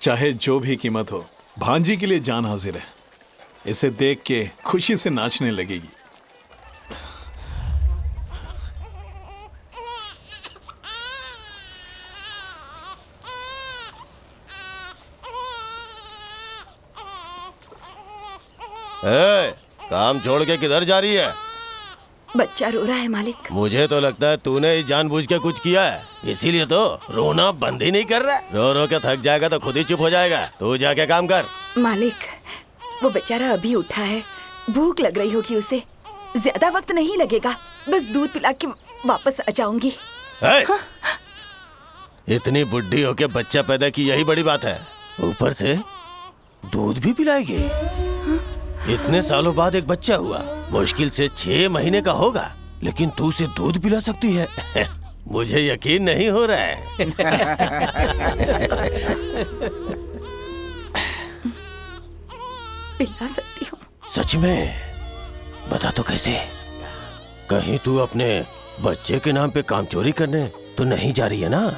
चाहे जो भी कीमत हो, भांजी के लिए जान हाजिर है। इसे देख के खुशी से नाचने लगेगी। काम छोड़ के किधर जा रही है? बच्चा रो रहा है मालिक। मुझे तो लगता है तूने ही जानबूझ के कुछ किया है, इसीलिए तो रोना बंद ही नहीं कर रहा। रो रो के थक जाएगा तो खुद ही चुप हो जाएगा। तू जाके काम कर। मालिक, वो बेचारा अभी उठा है, भूख लग रही होगी उसे। ज्यादा वक्त नहीं लगेगा, बस दूध पिला के वापस आ जाऊंगी। हाँ? इतनी बुढ़ी होके बच्चा पैदा की, यही बड़ी बात है। ऊपर से दूध भी पिलाएगी। इतने सालों बाद एक बच्चा हुआ, मुश्किल से 6 महीने का होगा, लेकिन तू उसे दूध पिला सकती है। मुझे यकीन नहीं हो रहा है। पिला सकती हूँ? सच में? बता तो कैसे? कहीं तू अपने बच्चे के नाम पे काम चोरी करने तो नहीं जा रही है ना?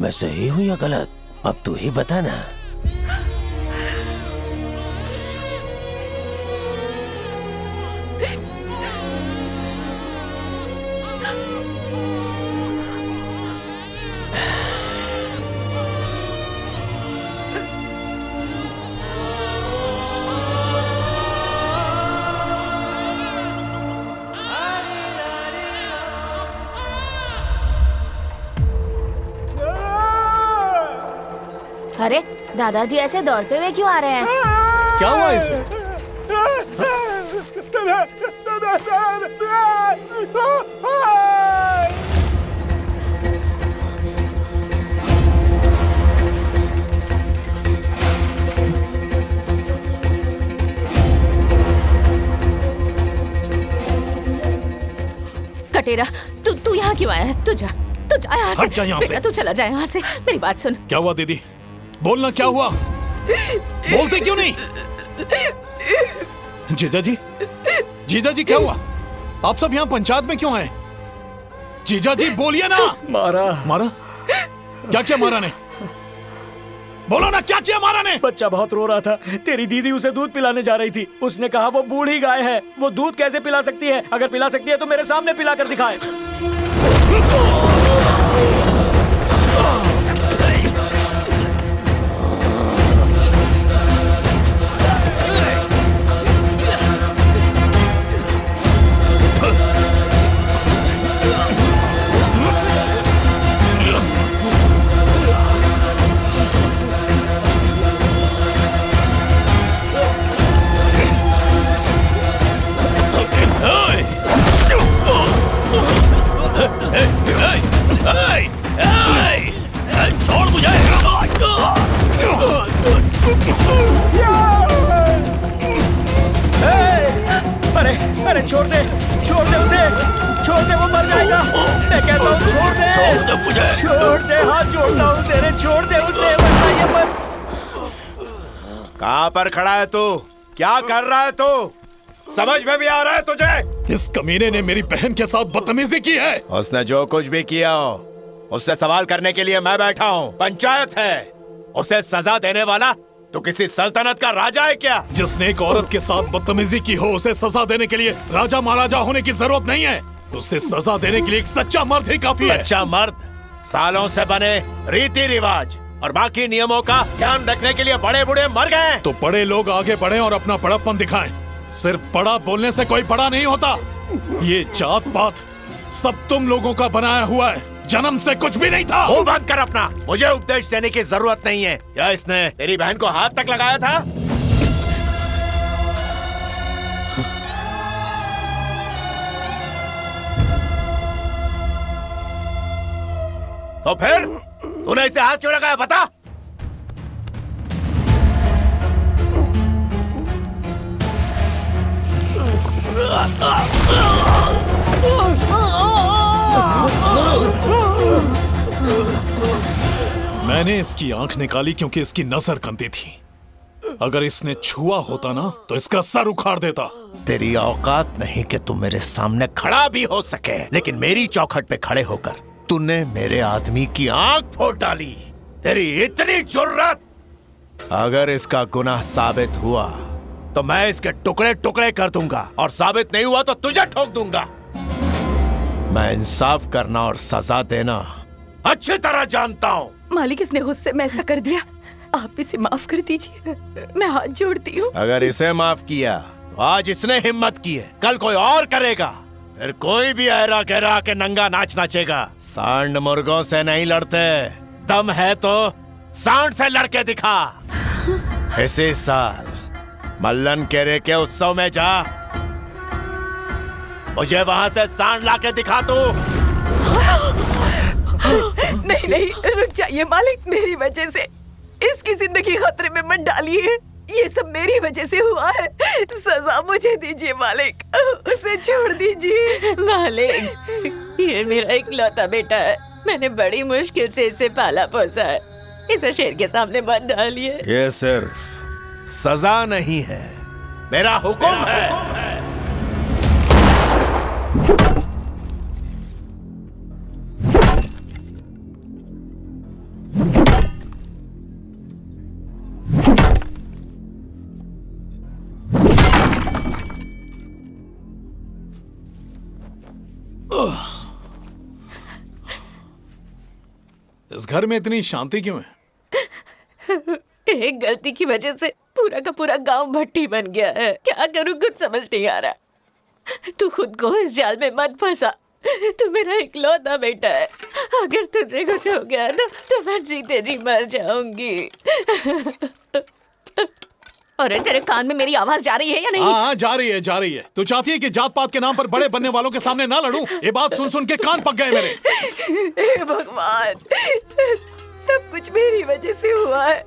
मैं सही हूँ या गलत? अब तू ही बता ना। अरे दादाजी ऐसे दौड़ते हुए क्यों आ रहे हैं? क्या हुआ इसे? कटेरा, तू यहाँ क्यों आया है? तू जा यहाँ से। हट जा यहाँ से। बेटा तू चला जा यहाँ से। मेरी बात सुन। क्या हुआ दीदी? बोलना, क्या हुआ? बोलते क्यों नहीं? जीजा जी, जीजा जी क्या हुआ? आप सब यहाँ पंचायत में क्यों आए? जीजा जी बोलिए ना। मारा? क्या किया मारा ने? बोलो ना, क्या किया मारा ने? बच्चा बहुत रो रहा था। तेरी दीदी उसे दूध पिलाने जा रही थी। उसने कहा वो बूढ़ी गाय है, वो दूध कैसे पिला सकती है? अगर पिला सकती है तो मेरे सामने पिला कर दिखाए। छोड़ मुझे। अरे छोड़ दे उसे, छोड़ दे, वो मर जाएगा। मैं कहता हूँ छोड़ दे मुझे। छोड़ दे, हाथ जोड़ता हूँ तेरे, छोड़ दे उसे, वरना ये मर। कहाँ पर खड़ा है तू? क्या कर रहा है तू? समझ में भी आ रहा है तुझे? इस कमीने ने मेरी बहन के साथ बदतमीजी की है। उसने जो कुछ भी किया हो, उससे सवाल करने के लिए मैं बैठा हूँ। पंचायत है, उसे सजा देने वाला तो किसी सल्तनत का राजा है क्या? जिसने एक औरत के साथ बदतमीजी की हो, उसे सजा देने के लिए राजा महाराजा होने की जरूरत नहीं है। उसे सजा देने के लिए एक सच्चा मर्द ही काफी है। सच्चा मर्द सालों से बने रीति रिवाज और बाकी नियमों का ध्यान रखने के लिए बड़े बूढ़े मर गए। तो बड़े लोग आगे बढ़े और अपना बड़प्पन दिखाएं। सिर्फ बड़ा बोलने से कोई बड़ा नहीं होता। ये जात पात सब तुम लोगों का बनाया हुआ है, जन्म से कुछ भी नहीं था। मुंह बंद कर अपना, मुझे उपदेश देने की जरूरत नहीं है। क्या इसने तेरी बहन को हाथ तक लगाया था? तो फिर तूने इसे हाथ क्यों लगाया, बता? मैंने इसकी आंख निकाली क्योंकि इसकी नजर गंदी थी। अगर इसने छुआ होता ना तो इसका सर उखाड़ देता। तेरी औकात नहीं कि तू मेरे सामने खड़ा भी हो सके, लेकिन मेरी चौखट पे खड़े होकर तूने मेरे आदमी की आंख फोड़ डाली। तेरी इतनी जुर्रत अगर इसका गुनाह साबित हुआ तो मैं इसके टुकड़े टुकड़े कर दूंगा, और साबित नहीं हुआ तो तुझे ठोक दूंगा। मैं इंसाफ करना और सजा देना अच्छी तरह जानता हूँ। मालिक, इसने गुस्से में ऐसा कर दिया, आप इसे माफ कर दीजिए, मैं हाथ जोड़ती हूँ। अगर इसे माफ किया तो आज इसने हिम्मत की है, कल कोई और करेगा। फिर कोई भी ऐरा गहरा के नंगा नाच नाचेगा। सांड मुर्गों से नहीं लड़ते, दम है तो सांड से लड़के दिखा। इसी साल मल्लन केरे के उत्सव में जा, मुझे वहां से सांड लाके दिखा तू। नहीं नहीं, रुक जाइए मालिक, मेरी वजह से इसकी जिंदगी खतरे में मत डालिए। ये सब मेरी वजह से हुआ है, सजा मुझे दीजिए मालिक, उसे छोड़ दीजिए। मालिक, ये मेरा इकलौता बेटा है, मैंने बड़ी मुश्किल से इसे पाला पोसा है, इसे शेर के सामने मत डालिए। ये सिर्फ सजा नहीं है, मेरा हुक्म है। इस घर में इतनी शांति क्यों है? एक गलती की वजह से पूरा का पूरा गांव भट्टी बन गया है। क्या करूं कुछ समझ नहीं आ रहा। तू खुद को इस जाल में मत फंसा, तू मेरा इकलौता बेटा है। अगर तुझे कुछ हो गया तो मैं जीते जी मर जाऊंगी। और तेरे कान में मेरी आवाज जा रही है या नहीं? हाँ, जा रही है, जा रही है। तू चाहती है कि जात पात के नाम पर बड़े बनने वालों के सामने ना लड़ूं? ये बात सुन सुन के कान पक गए मेरे। हे भगवान, सब कुछ मेरी वजह से हुआ है।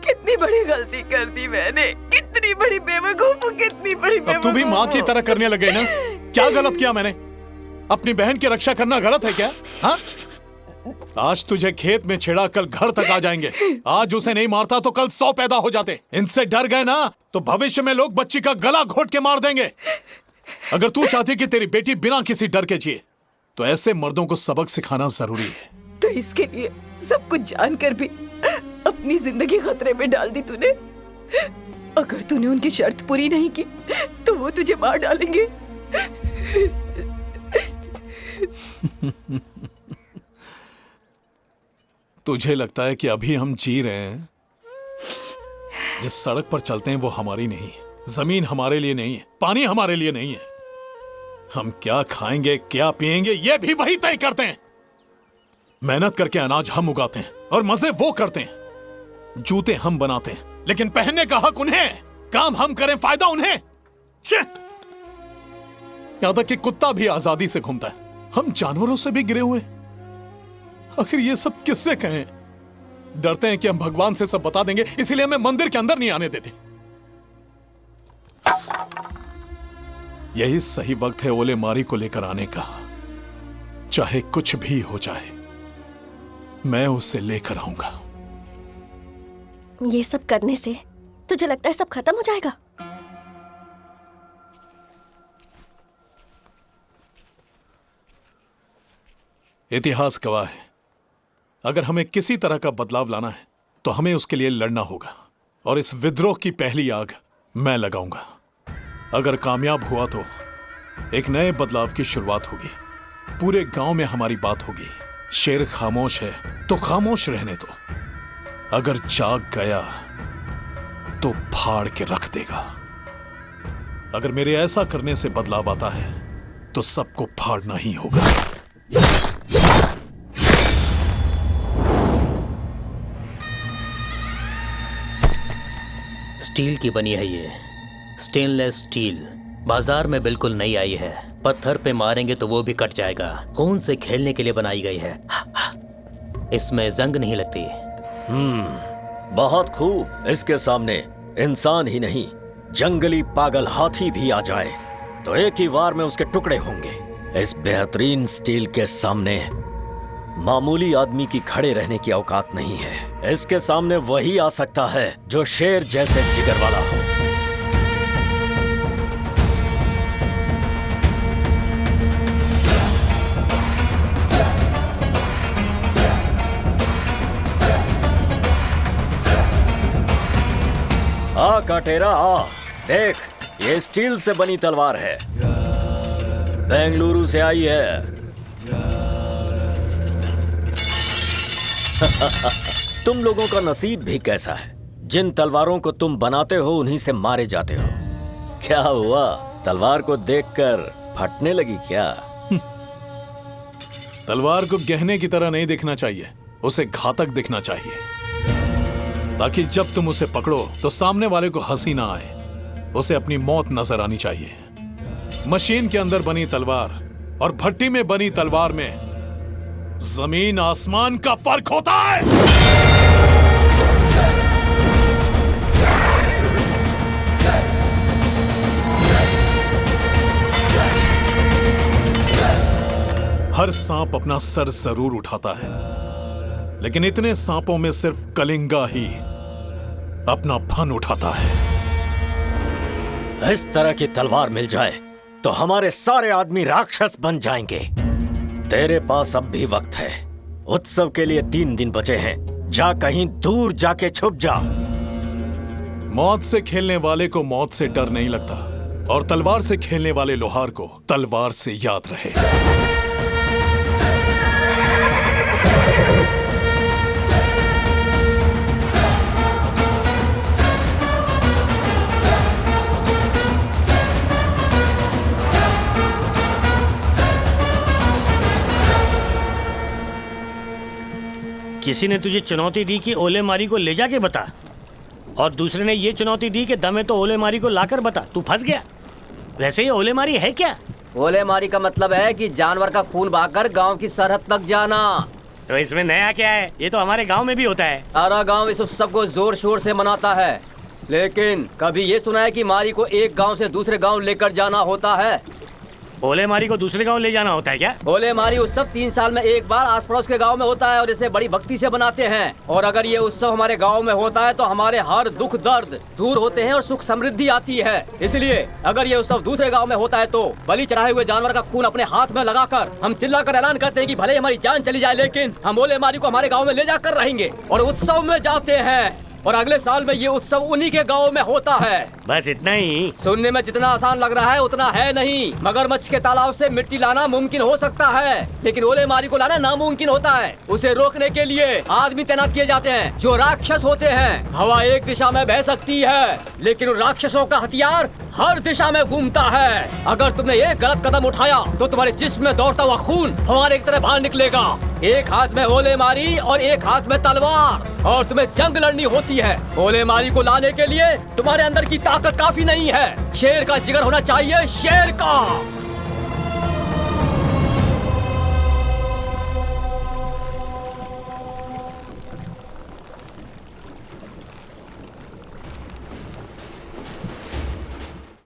कितनी बड़ी गलती कर दी मैंने, कितनी बड़ी बेवकूफ हूँ, कितनी बड़ी बेवकूफ। अब तू भी माँ की तरह करने लगे ना? क्या गलत किया मैंने? अपनी बहन की रक्षा करना गलत है क्या? हाँ? आज तुझे खेत में छेड़ा, कल घर तक आ जाएंगे। आज उसे नहीं मारता तो कल 100 पैदा हो जाते। इनसे डर गए ना तो भविष्य में लोग बच्ची का गला घोट के मार देंगे। अगर तू चाहती कि तेरी बेटी बिना किसी डर के जिए तो ऐसे मर्दों को सबक सिखाना जरूरी है। तो इसके लिए सब कुछ जानकर भी अपनी जिंदगी खतरे में डाल दी तूने। अगर तूने उनकी शर्त पूरी नहीं की तो वो तुझे मार डालेंगे। तुझे लगता है कि अभी हम जी रहे हैं? जिस सड़क पर चलते हैं वो हमारी नहीं है, जमीन हमारे लिए नहीं है, पानी हमारे लिए नहीं है। हम क्या खाएंगे, क्या पिएंगे, ये भी वही तय करते हैं। मेहनत करके अनाज हम उगाते हैं और मजे वो करते हैं। जूते हम बनाते हैं लेकिन पहनने का हक उन्हें, काम हम करें, फायदा उन्हें। यहां तक कि कुत्ता भी आजादी से घूमता है। हम जानवरों से भी गिरे हुए हैं। आखिर ये सब किससे कहें? डरते हैं कि हम भगवान से सब बता देंगे, इसीलिए हमें मंदिर के अंदर नहीं आने देते। यही सही वक्त है ओले मारी को लेकर आने का। चाहे कुछ भी हो जाए, मैं उसे लेकर आऊंगा। ये सब करने से तुझे लगता है सब खत्म हो जाएगा? इतिहास गवाह है, अगर हमें किसी तरह का बदलाव लाना है तो हमें उसके लिए लड़ना होगा। और इस विद्रोह की पहली आग मैं लगाऊंगा। अगर कामयाब हुआ तो एक नए बदलाव की शुरुआत होगी। पूरे गांव में हमारी बात होगी। शेर खामोश है तो खामोश रहने दो, अगर जाग गया तो फाड़ के रख देगा। अगर मेरे ऐसा करने से बदलाव आता है तो सबको फाड़ना ही होगा। स्टील की बनी है ये, स्टेनलेस स्टील। बाजार में बिल्कुल नई आई है। पत्थर पे मारेंगे तो वो भी कट जाएगा। खून से खेलने के लिए बनाई गई है। इसमें जंग नहीं लगती। बहुत खूब। इसके सामने इंसान ही नहीं, जंगली पागल हाथी भी आ जाए तो एक ही वार में उसके टुकड़े होंगे। इस बेहतरीन स्टील के सामने मामूली आदमी की खड़े रहने की औकात नहीं है। इसके सामने वही आ सकता है जो शेर जैसे जिगर वाला हो। लुटेरा आ, देख ये स्टील से बनी तलवार है, बेंगलुरु से आई है। तुम लोगों का नसीब भी कैसा है, जिन तलवारों को तुम बनाते हो उन्हीं से मारे जाते हो। क्या हुआ, तलवार को देखकर फटने लगी क्या? तलवार को गहने की तरह नहीं दिखना चाहिए, उसे घातक दिखना चाहिए, ताकि जब तुम उसे पकड़ो तो सामने वाले को हंसी ना आए, उसे अपनी मौत नजर आनी चाहिए। मशीन के अंदर बनी तलवार और भट्टी में बनी तलवार में जमीन आसमान का फर्क होता है। हर सांप अपना सर जरूर उठाता है, लेकिन इतने सांपों में सिर्फ कलिंगा ही अपना फन उठाता है। इस तरह की तलवार मिल जाए तो हमारे सारे आदमी राक्षस बन जाएंगे। तेरे पास अब भी वक्त है, उत्सव के लिए 3 दिन बचे हैं, जा कहीं दूर जाके छुप जा। मौत से खेलने वाले को मौत से डर नहीं लगता, और तलवार से खेलने वाले लोहार को तलवार से याद रहे। किसी ने तुझे चुनौती दी कि ओले मारी को ले जाके बता, और दूसरे ने ये चुनौती दी कि दमे तो ओले मारी को लाकर बता। तू फंस गया। वैसे ये ओले मारी है क्या? ओले मारी का मतलब है कि जानवर का खून बहाकर गांव की सरहद तक जाना। तो इसमें नया क्या है? ये तो हमारे गांव में भी होता है। सारा गांव इस उत्सव को जोर शोर से मनाता है, लेकिन कभी ये सुना है कि मारी को एक गांव से दूसरे गांव लेकर जाना होता है? ओले मारी को दूसरे गांव ले जाना होता है क्या? ओले मारी उत्सव 3 साल में एक बार आस पड़ोस के गांव में होता है और इसे बड़ी भक्ति से बनाते हैं। और अगर ये उत्सव हमारे गांव में होता है तो हमारे हर दुख दर्द दूर होते हैं और सुख समृद्धि आती है। इसलिए अगर ये उत्सव दूसरे गांव में होता है तो बलि चढ़ाए हुए जानवर का खून अपने हाथ में लगाकर हम चिल्लाकर ऐलान करते हैं कि भले हमारी जान चली जाए, लेकिन हम ओले मारी को हमारे गाँव में ले जाकर रहेंगे, और उत्सव में जाते हैं। और अगले साल में ये उत्सव उन्हीं के गांव में होता है। बस इतना ही? सुनने में जितना आसान लग रहा है उतना है नहीं। मगरमच्छ के तालाब से मिट्टी लाना मुमकिन हो सकता है, लेकिन ओले मारी को लाना नामुमकिन होता है। उसे रोकने के लिए आदमी तैनात किए जाते हैं जो राक्षस होते हैं। हवा एक दिशा में बह सकती है, लेकिन उन राक्षसों का हथियार हर दिशा में घूमता है। अगर तुमने एक गलत कदम उठाया तो तुम्हारे जिस्म में दौड़ता हुआ खून फव्वारे की तरह बाहर निकलेगा। एक हाथ में ओले मारी और एक हाथ में तलवार, और तुम्हें जंग लड़नी होती है। ओले मारी को लाने के लिए तुम्हारे अंदर की ताकत काफी नहीं है, शेर का जिगर होना चाहिए, शेर का।